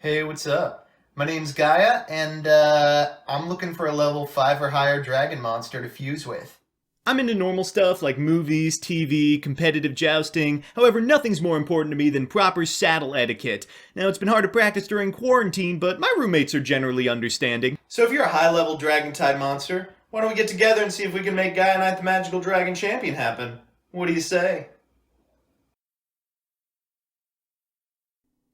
Hey, what's up? My name's Gaia, and I'm looking for a level 5 or higher dragon monster to fuse with. I'm into normal stuff like movies, TV, competitive jousting. However, nothing's more important to me than proper saddle etiquette. Now, it's been hard to practice during quarantine, but my roommates are generally understanding. So if you're a high-level dragon type monster, why don't we get together and see if we can make Gaia Knight the Magical Dragon Champion happen? What do you say?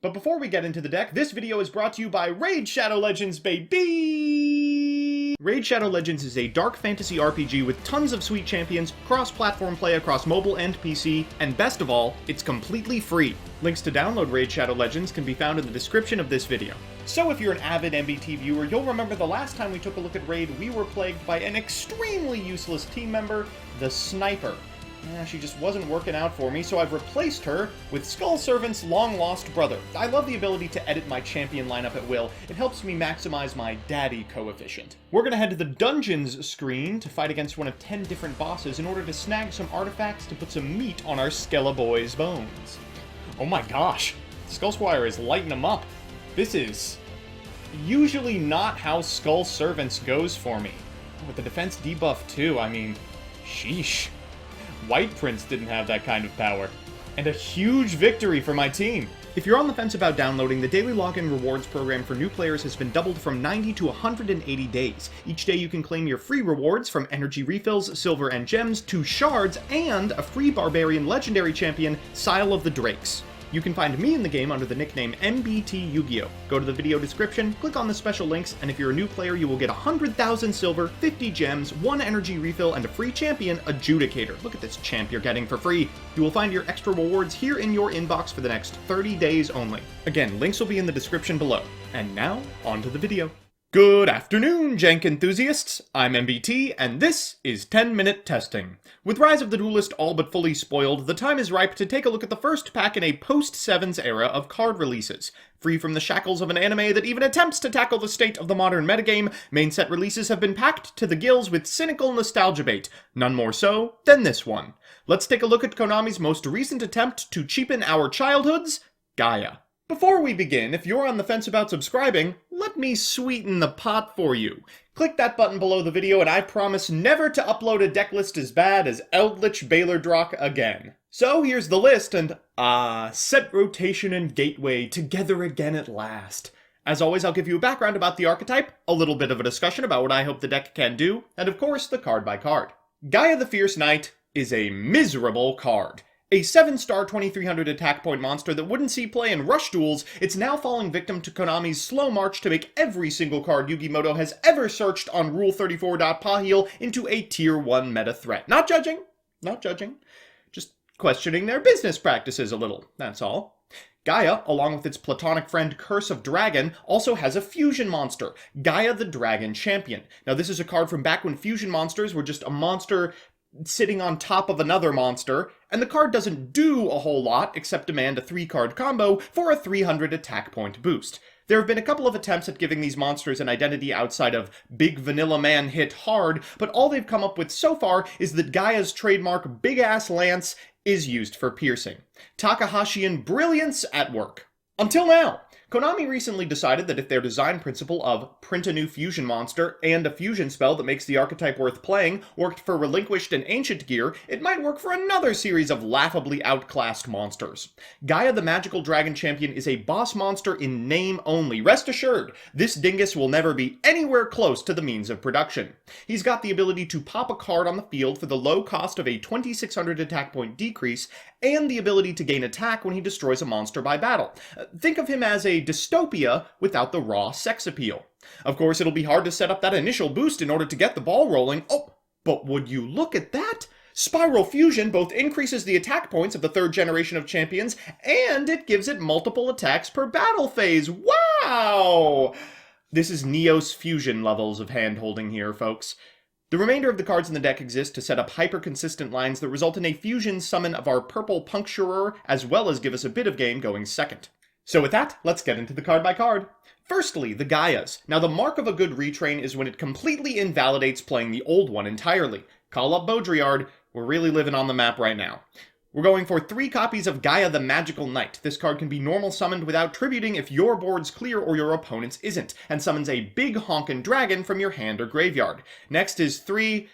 But before we get into the deck, this video is brought to you by Raid Shadow Legends, baby! Raid Shadow Legends is a dark fantasy RPG with tons of sweet champions, cross-platform play across mobile and PC, and best of all, it's completely free. Links to download Raid Shadow Legends can be found in the description of this video. So if you're an avid MBT viewer, you'll remember the last time we took a look at Raid, we were plagued by an extremely useless team member, the Sniper. She just wasn't working out for me, so I've replaced her with Skull Servant's long-lost brother. I love the ability to edit my champion lineup at will. It helps me maximize my daddy coefficient. We're gonna head to the Dungeons screen to fight against one of 10 different bosses in order to snag some artifacts to put some meat on our Skelebor's bones. Oh my gosh, Skullsquire is lighting them up. This is usually not how Skull Servants goes for me. With the defense debuff too, I mean, sheesh. White Prince didn't have that kind of power. And a huge victory for my team. If you're on the fence about downloading, the daily login rewards program for new players has been doubled from 90 to 180 days. Each day you can claim your free rewards from energy refills, silver and gems, to shards, and a free barbarian legendary champion, Sile of the Drakes. You can find me in the game under the nickname MBT Yu-Gi-Oh! Go to the video description, click on the special links, and if you're a new player, you will get 100,000 silver, 50 gems, 1 energy refill, and a free champion, Adjudicator. Look at this champ you're getting for free. You will find your extra rewards here in your inbox for the next 30 days only. Again, links will be in the description below. And now, on to the video. Good afternoon, Jank enthusiasts! I'm MBT, and this is 10-Minute Testing. With Rise of the Duelist all but fully spoiled, the time is ripe to take a look at the first pack in a post-Sevens era of card releases. Free from the shackles of an anime that even attempts to tackle the state of the modern metagame, main set releases have been packed to the gills with cynical nostalgia bait, none more so than this one. Let's take a look at Konami's most recent attempt to cheapen our childhoods, Gaia. Before we begin, if you're on the fence about subscribing, let me sweeten the pot for you. Click that button below the video and I promise never to upload a deck list as bad as Eldritch Baylordrock again. So here's the list and, set rotation and gateway together again at last. As always, I'll give you a background about the archetype, a little bit of a discussion about what I hope the deck can do, and of course the card by card. Gaia the Fierce Knight is a miserable card. A 7-star 2300 attack point monster that wouldn't see play in rush duels, it's now falling victim to Konami's slow march to make every single card Yu-Gi-Moto has ever searched on Rule34.pahil into a Tier 1 meta threat. Not judging. Just questioning their business practices a little, that's all. Gaia, along with its platonic friend Curse of Dragon, also has a fusion monster, Gaia the Dragon Champion. Now this is a card from back when fusion monsters were just a monster sitting on top of another monster, and the card doesn't do a whole lot except demand a 3-card combo for a 300 attack point boost. There have been a couple of attempts at giving these monsters an identity outside of Big Vanilla Man Hit Hard, but all they've come up with so far is that Gaia's trademark Big Ass Lance is used for piercing. Takahashian brilliance at work. Until now! Konami recently decided that if their design principle of print a new fusion monster and a fusion spell that makes the archetype worth playing worked for Relinquished and Ancient Gear, it might work for another series of laughably outclassed monsters. Gaia the Magical Dragon Champion is a boss monster in name only. Rest assured, this dingus will never be anywhere close to the means of production. He's got the ability to pop a card on the field for the low cost of a 2600 attack point decrease, and the ability to gain attack when he destroys a monster by battle. Think of him as a dystopia without the raw sex appeal. Of course, it'll be hard to set up that initial boost in order to get the ball rolling. Oh, but would you look at that? Spiral Fusion both increases the attack points of the 3rd generation of champions, and it gives it multiple attacks per battle phase. Wow! This is Neos Fusion levels of hand-holding here, folks. The remainder of the cards in the deck exist to set up hyper-consistent lines that result in a fusion summon of our purple Puncturer, as well as give us a bit of game going second. So with that, let's get into the card by card. Firstly, the Gaias. Now the mark of a good retrain is when it completely invalidates playing the old one entirely. Call up Baudrillard, we're really living on the map right now. We're going for 3 copies of Gaia the Magical Knight. This card can be normal summoned without tributing if your board's clear or your opponent's isn't, and summons a big honkin' dragon from your hand or graveyard. Next is 3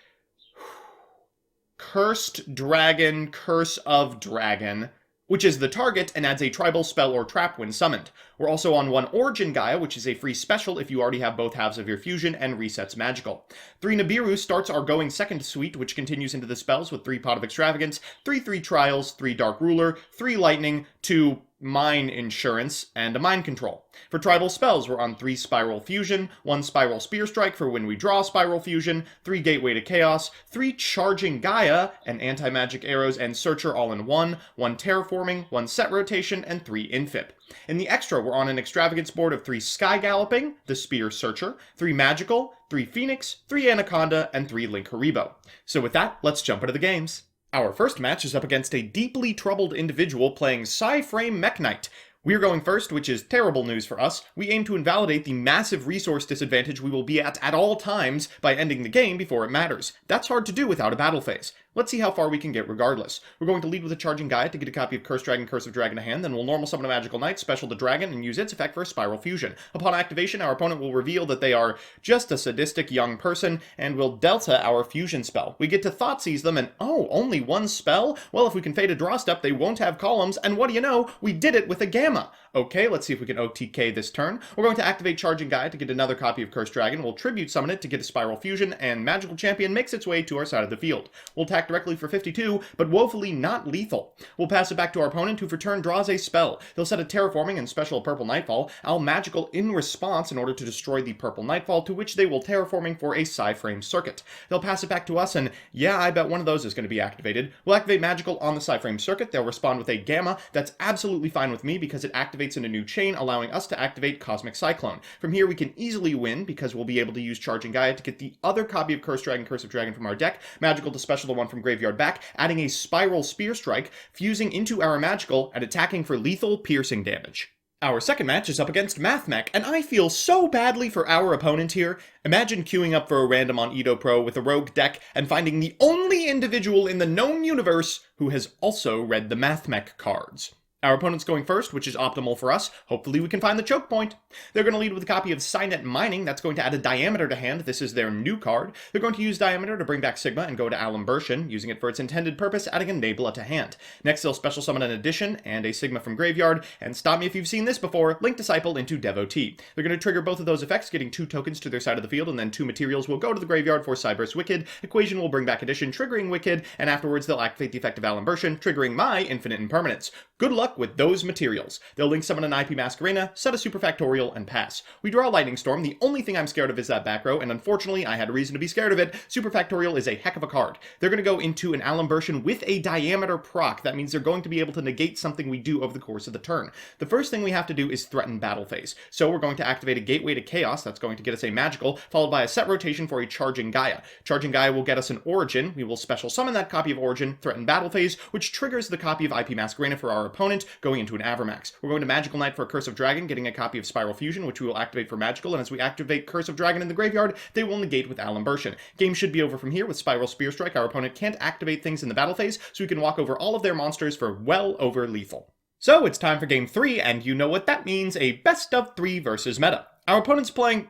Cursed Dragon, Curse of Dragon, which is the target and adds a tribal spell or trap when summoned. We're also on 1 Origin Gaia, which is a free special if you already have both halves of your fusion and resets magical. 3 Nibiru starts our going second suite, which continues into the spells with 3 Pot of Extravagance, 3 Trials, 3 Dark Ruler, 3 Lightning, 2 Mine Insurance, and a Mind Control. For tribal spells, we're on 3 Spiral Fusion, 1 Spiral Spear Strike for when we draw Spiral Fusion, 3 Gateway to Chaos, 3 Charging Gaia, and Anti-Magic Arrows and Searcher all in 1 Terraforming, 1 Set Rotation, and 3 Infip. In the extra, we're on an Extravagance board of 3 Sky Galloping, the Spear Searcher, 3 Magical, 3 Phoenix, 3 Anaconda, and 3 Link Haribo. So with that, let's jump into the games. Our first match is up against a deeply troubled individual playing Psy-Frame Mech Knight. We're going first, which is terrible news for us. We aim to invalidate the massive resource disadvantage we will be at all times by ending the game before it matters. That's hard to do without a battle phase. Let's see how far we can get regardless. We're going to lead with a Charging Gaia to get a copy of Cursed Dragon, Curse of Dragon to hand, then we'll normal summon a Magical Knight, special the dragon, and use its effect for a Spiral Fusion. Upon activation, our opponent will reveal that they are just a sadistic young person, and will delta our fusion spell. We get to Thoughtseize them, and oh, only 1 spell? Well, if we can fade a draw step, they won't have columns, and what do you know, we did it with a Gamma. Okay, let's see if we can OTK this turn. We're going to activate Charging Gaia to get another copy of Cursed Dragon, we'll Tribute Summon it to get a Spiral Fusion, and Magical Champion makes its way to our side of the field. We'll attack directly for 52, but woefully not lethal. We'll pass it back to our opponent, who for turn draws a spell. They'll set a Terraforming and special Purple Nightfall. I'll Magical in response in order to destroy the Purple Nightfall, to which they will Terraforming for a Psy-Frame Circuit. They'll pass it back to us, and yeah, I bet one of those is going to be activated. We'll activate Magical on the Psy-Frame Circuit. They'll respond with a Gamma. That's absolutely fine with me because it activates in a new chain, allowing us to activate Cosmic Cyclone. From here, we can easily win because we'll be able to use Charging Gaia to get the other copy of Cursed Dragon, Curse of Dragon from our deck, Magical to special the one from graveyard back, adding a Spiral Spear Strike, fusing into our Magical, and attacking for lethal piercing damage. Our second match is up against MathMech, and I feel so badly for our opponent here. Imagine queuing up for a random on Edo Pro with a rogue deck and finding the only individual in the known universe who has also read the MathMech cards. Our opponent's going first, which is optimal for us. Hopefully we can find the choke point. They're going to lead with a copy of Cynet Mining. That's going to add a Diameter to hand. This is their new card. They're going to use Diameter to bring back Sigma and go to Alimbertion, using it for its intended purpose, adding a Nebula to hand. Next, they'll special summon an Addition and a Sigma from graveyard, and stop me if you've seen this before, Link Disciple into Devotee. They're going to trigger both of those effects, getting 2 tokens to their side of the field, and then 2 materials will go to the graveyard for Cyberse Wicked. Equation will bring back Addition, triggering Wicked, and afterwards they'll activate the effect of Alimbertion, triggering my Infinite Impermanence. Good luck with those materials. They'll link summon an IP Masquerena, set a Super Factorial, and pass. We draw Lightning Storm. The only thing I'm scared of is that back row, and unfortunately I had a reason to be scared of it. Super Factorial is a heck of a card. They're going to go into an Alimbertion with a Diameter proc. That means they're going to be able to negate something we do over the course of the turn. The first thing we have to do is threaten battle phase. So we're going to activate a Gateway to Chaos. That's going to get us a Magical, followed by a Set Rotation for a Charging Gaia. Charging Gaia will get us an Origin. We will special summon that copy of Origin, threaten battle phase, which triggers the copy of IP Masquerena for our opponent, going into an Avermax. We're going to Magical Knight for a Curse of Dragon, getting a copy of Spiral Fusion, which we will activate for Magical, and as we activate Curse of Dragon in the graveyard, they will negate with Alimbertion. Game should be over from here with Spiral Spear Strike. Our opponent can't activate things in the battle phase, so we can walk over all of their monsters for well over lethal. So it's time for game 3, and you know what that means, a best of 3 versus meta. Our opponent's playing,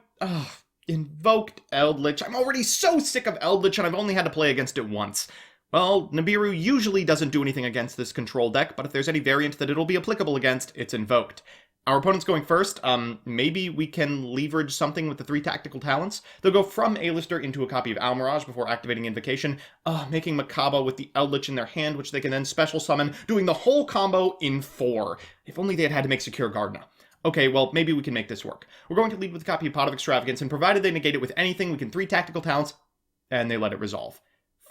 Invoked Eldritch. I'm already so sick of Eldritch, and I've only had to play against it once. Well, Nibiru usually doesn't do anything against this control deck, but if there's any variant that it'll be applicable against, it's Invoked. Our opponent's going first. Maybe we can leverage something with the 3 tactical talents. They'll go from A-lister into a copy of Almirage before activating Invocation, making Makaba with the Eldritch in their hand, which they can then special summon, doing the whole combo in 4. If only they had to make Secure Gardna. Okay, well, maybe we can make this work. We're going to lead with a copy of Pot of Extravagance, and provided they negate it with anything, we can 3 tactical talents, and they let it resolve.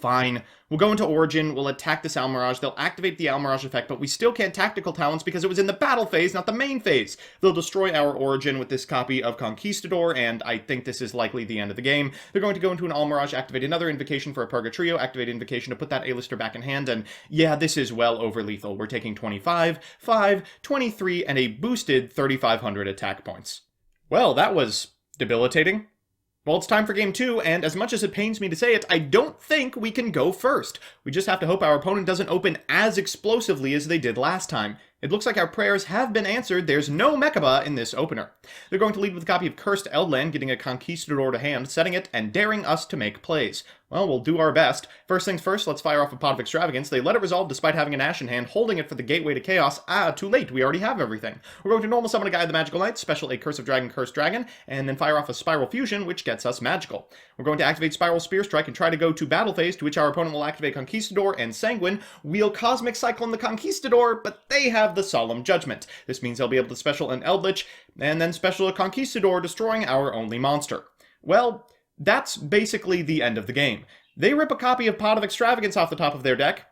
Fine. We'll go into Origin, we'll attack this Almirage, they'll activate the Almirage effect, but we still can't Tactical Talents because it was in the battle phase, not the main phase. They'll destroy our Origin with this copy of Conquistador, and I think this is likely the end of the game. They're going to go into an Almirage, activate another Invocation for a Purgatrio, activate Invocation to put that A-lister back in hand, and yeah, this is well over lethal. We're taking 25, 5, 23, and a boosted 3,500 attack points. Well, that was debilitating. Well, it's time for game 2, and as much as it pains me to say it, I don't think we can go first. We just have to hope our opponent doesn't open as explosively as they did last time. It looks like our prayers have been answered. There's no Mechaba in this opener. They're going to lead with a copy of Cursed Eldland, getting a Conquistador to hand, setting it, and daring us to make plays. Well, we'll do our best. First things first, let's fire off a Pot of Extravagance. They let it resolve despite having an Ash in hand, holding it for the Gateway to Chaos. Ah, too late, we already have everything. We're going to normal summon a Gaia the Magical Knight, special a Curse of Dragon, Cursed Dragon, and then fire off a Spiral Fusion, which gets us magical. We're going to activate Spiral Spear Strike and try to go to battle phase, to which our opponent will activate Conquistador and Sanguine, wheel Cosmic Cyclone the Conquistador, but they have the Solemn Judgment. This means they'll be able to special an Eldritch, and then special a Conquistador, destroying our only monster. Well, that's basically the end of the game. They rip a copy of Pot of Extravagance off the top of their deck,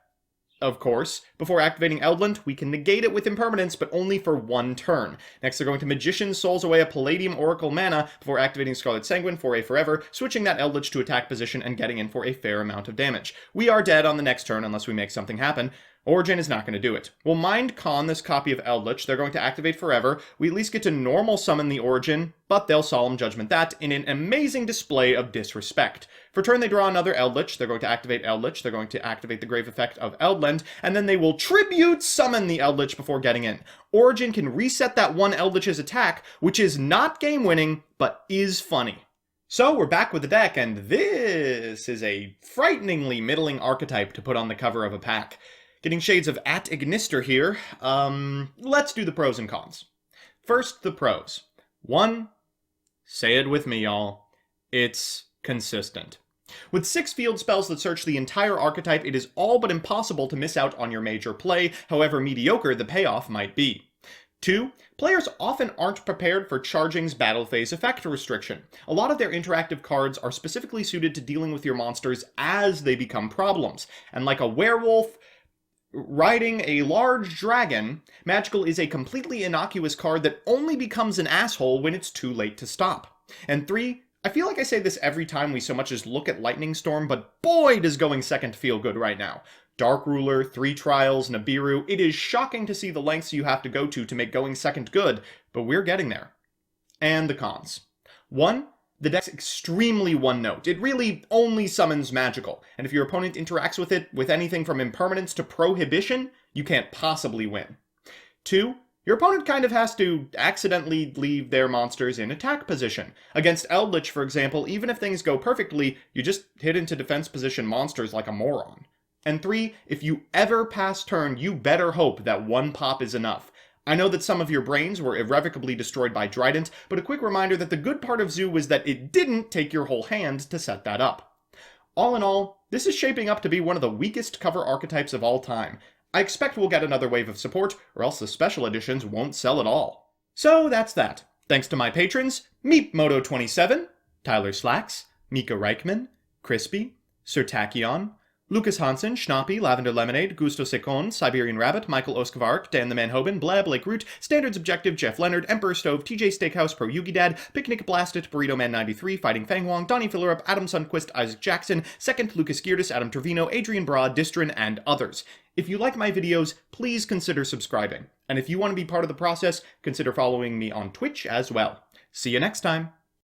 of course. Before activating Eldland, we can negate it with Impermanence, but only for one turn. Next, they're going to Magician Souls away a Palladium Oracle mana before activating Scarlet Sanguine for a Forever, switching that Eldritch to attack position and getting in for a fair amount of damage. We are dead on the next turn unless we make something happen. Origin is not going to do it. We'll Mind Con this copy of Eldritch. They're going to activate Forever. We at least get to normal summon the Origin, but they'll Solemn Judgment that in an amazing display of disrespect. For turn, they draw another Eldritch. They're going to activate Eldritch. They're going to activate the Grave Effect of Eldland, and then they will Tribute Summon the Eldritch before getting in. Origin can reset that one Eldritch's attack, which is not game-winning, but is funny. So we're back with the deck, and this is a frighteningly middling archetype to put on the cover of a pack. Getting shades of At Ignister here. Let's do the pros and cons. First, the pros. 1, say it with me, y'all, it's consistent. With 6 field spells that search the entire archetype, it is all but impossible to miss out on your major play, however mediocre the payoff might be. 2, players often aren't prepared for Charging's Battle Phase effect restriction. A lot of their interactive cards are specifically suited to dealing with your monsters as they become problems, and like a werewolf riding a large dragon, Magical is a completely innocuous card that only becomes an asshole when it's too late to stop. And 3, I feel like I say this every time we so much as look at Lightning Storm, but boy does going second feel good right now. Dark Ruler, 3 Trials, Nibiru, it is shocking to see the lengths you have to go to make going second good, but we're getting there. And the cons. 1, the deck's extremely one-note. It really only summons Magical, and if your opponent interacts with it with anything from Impermanence to Prohibition, you can't possibly win. 2, your opponent kind of has to accidentally leave their monsters in attack position. Against Eldritch, for example, even if things go perfectly, you just hit into defense position monsters like a moron. And 3, if you ever pass turn, you better hope that 1 pop is enough. I know that some of your brains were irrevocably destroyed by Trident, but a quick reminder that the good part of Zoo was that it didn't take your whole hand to set that up. All in all, this is shaping up to be one of the weakest cover archetypes of all time. I expect we'll get another wave of support, or else the special editions won't sell at all. So that's that. Thanks to my patrons, Meepmoto27, Tyler Slacks, Mika Reichman, Crispy, Sir Tachyon, Lucas Hansen, Schnappy, Lavender Lemonade, Gusto Secon, Siberian Rabbit, Michael Oskavark, Dan the Man Hoban, Blab, Blake Root, Standards Objective, Jeff Leonard, Emperor Stove, TJ Steakhouse, Pro Yugi Dad, Picnic Blasted, Burrito Man 93, Fighting Fang Wong, Donnie Fillerup, Adam Sundquist, Isaac Jackson, Second, Lucas Geardas, Adam Trevino, Adrian Broad, Distrin, and others. If you like my videos, please consider subscribing. And if you want to be part of the process, consider following me on Twitch as well. See you next time.